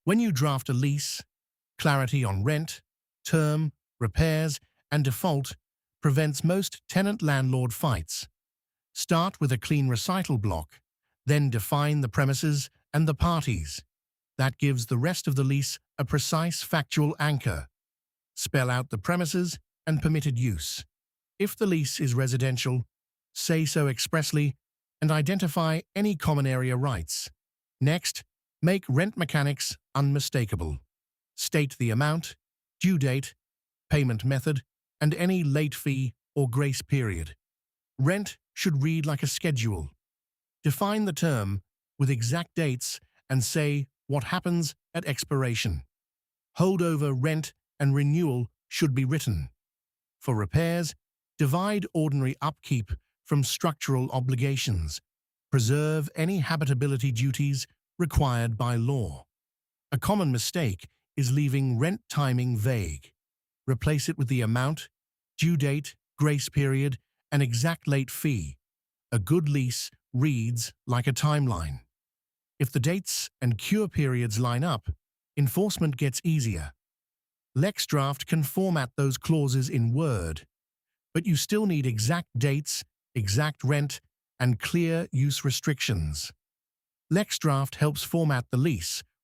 When you draft a lease, clarity on rent, term, repairs, and default prevents most tenant-landlord fights. Start with a clean recital block, then define the premises and the parties. That gives the rest of the lease a precise factual anchor. Spell out the premises and permitted use. If the lease is residential, say so expressly and identify any common area rights. Next, make rent mechanics unmistakable. State the amount, due date, payment method, and any late fee or grace period. Rent should read like a schedule. Define the term with exact dates and say what happens at expiration. Holdover rent and renewal should be written. For repairs, divide ordinary upkeep from structural obligations. Preserve any habitability duties required by law. A common mistake is leaving rent timing vague. Replace it with the amount, due date, grace period, and exact late fee. A good lease reads like a timeline. If the dates and cure periods line up, enforcement gets easier. LexDraft can format those clauses in Word, but you still need exact dates, exact rent, and clear use restrictions. LexDraft helps format the lease